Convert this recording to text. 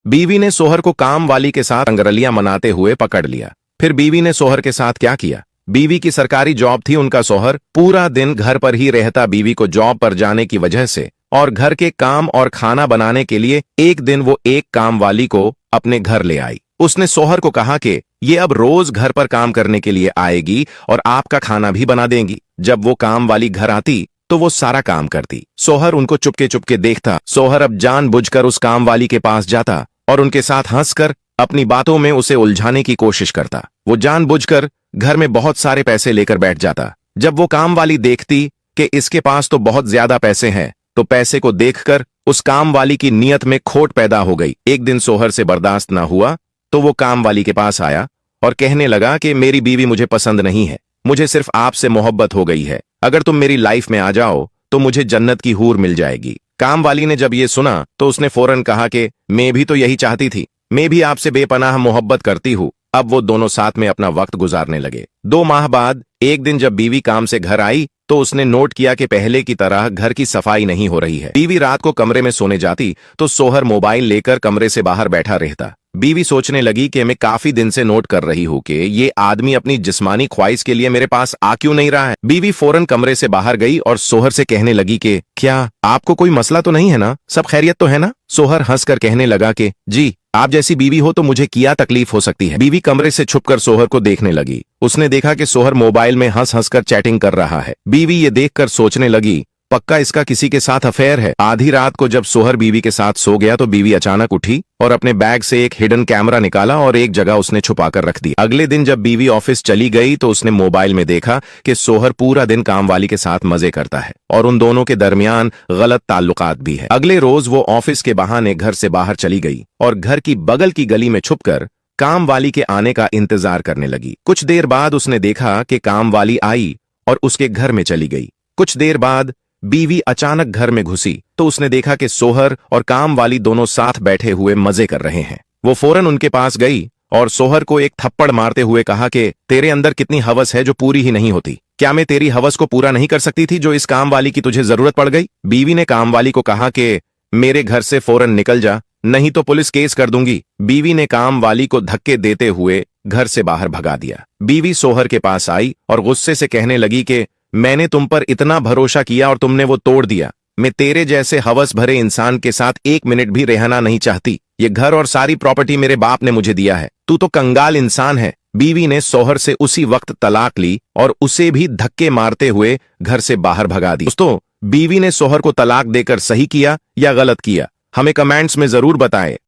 बीवी ने सोहर को काम वाली के साथ रंगरलियां मनाते हुए पकड़ लिया। फिर बीवी ने सोहर के साथ क्या किया? बीवी की सरकारी जॉब थी, उनका सोहर पूरा दिन घर पर ही रहता। बीवी को जॉब पर जाने की वजह से और घर के काम और खाना बनाने के लिए एक दिन वो एक काम वाली को अपने घर ले आई। उसने सोहर को कहा कि ये अब रोज घर पर काम करने के लिए आएगी और आपका खाना भी बना देंगी। जब वो काम वाली घर आती तो वो सारा काम करती। सोहर उनको चुपके चुपके देखता। सोहर अब जानबूझकर उस काम वाली के पास जाता और उनके साथ हंसकर अपनी बातों में उसे उलझाने की कोशिश करता। वो जानबूझकर घर में बहुत सारे पैसे लेकर बैठ जाता। जब वो काम वाली देखती कि इसके पास तो बहुत ज्यादा पैसे हैं, तो पैसे को देखकर उस काम वाली की नीयत में खोट पैदा हो गई। एक दिन सोहर से बर्दाश्त ना हुआ तो वो काम वाली के पास आया और कहने लगा कि मेरी बीवी मुझे पसंद नहीं है, मुझे सिर्फ आपसे मोहब्बत हो गई है। अगर तुम मेरी लाइफ में आ जाओ तो मुझे जन्नत की हूर मिल जाएगी। काम वाली ने जब ये सुना तो उसने फौरन कहा कि मैं भी तो यही चाहती थी, मैं भी आपसे बेपनाह मोहब्बत करती हूँ। अब वो दोनों साथ में अपना वक्त गुजारने लगे। 2 माह बाद एक दिन जब बीवी काम से घर आई तो उसने नोट किया कि पहले की तरह घर की सफाई नहीं हो रही है। बीवी रात को कमरे में सोने जाती तो सोहर मोबाइल लेकर कमरे से बाहर बैठा रहता। बीवी सोचने लगी कि मैं काफी दिन से नोट कर रही हूँ कि ये आदमी अपनी जिस्मानी ख्वाहिश के लिए मेरे पास आ क्यों नहीं रहा है। बीवी फौरन कमरे से बाहर गई और सोहर से कहने लगी कि क्या आपको कोई मसला तो नहीं है ना, सब खैरियत तो है ना? सोहर हंसकर कहने लगा कि जी, आप जैसी बीवी हो तो मुझे क्या तकलीफ हो सकती है। बीवी कमरे से छुपकर सोहर को देखने लगी। उसने देखा कि सोहर मोबाइल में हंस हंसकर चैटिंग कर रहा है। बीवी ये देखकर सोचने लगी पक्का इसका किसी के साथ अफेयर है। आधी रात को जब सोहर बीवी के साथ सो गया तो बीवी अचानक उठी और अपने बैग से एक हिडन कैमरा निकाला और एक जगह उसने छुपाकर रख दिया। अगले दिन जब बीवी ऑफिस चली गई तो उसने मोबाइल में देखा कि सोहर पूरा दिन कामवाली के साथ मजे करता है और उन दोनों के दरमियान गलत ताल्लुकात भी है। अगले रोज वो ऑफिस के बहाने घर से बाहर चली गई और घर की बगल की गली में छुपकर काम वाली के आने का इंतजार करने लगी। कुछ देर बाद उसने देखा कि काम वाली आई और उसके घर में चली गई। कुछ देर बाद बीवी अचानक घर में घुसी तो उसने देखा कि सोहर और काम वाली दोनों साथ बैठे हुए मजे कर रहे हैं। वो फौरन उनके पास गई और सोहर को एक थप्पड़ मारते हुए कहा कि तेरे अंदर कितनी हवस है जो पूरी ही नहीं होती। क्या मैं तेरी हवस को पूरा नहीं कर सकती थी जो इस काम वाली की तुझे जरूरत पड़ गई? बीवी ने काम वाली को कहा कि मेरे घर से फौरन निकल जा, नहीं तो पुलिस केस कर दूंगी। बीवी ने काम वाली को धक्के देते हुए घर से बाहर भगा दिया। बीवी सोहर के पास आई और गुस्से से कहने लगी कि मैंने तुम पर इतना भरोसा किया और तुमने वो तोड़ दिया। मैं तेरे जैसे हवस भरे इंसान के साथ 1 मिनट भी रहना नहीं चाहती। ये घर और सारी प्रॉपर्टी मेरे बाप ने मुझे दिया है, तू तो कंगाल इंसान है। बीवी ने सोहर से उसी वक्त तलाक ली और उसे भी धक्के मारते हुए घर से बाहर भगा दी। दोस्तों, बीवी ने सोहर को तलाक देकर सही किया या गलत किया? हमें कमेंट्स में जरूर बताएं।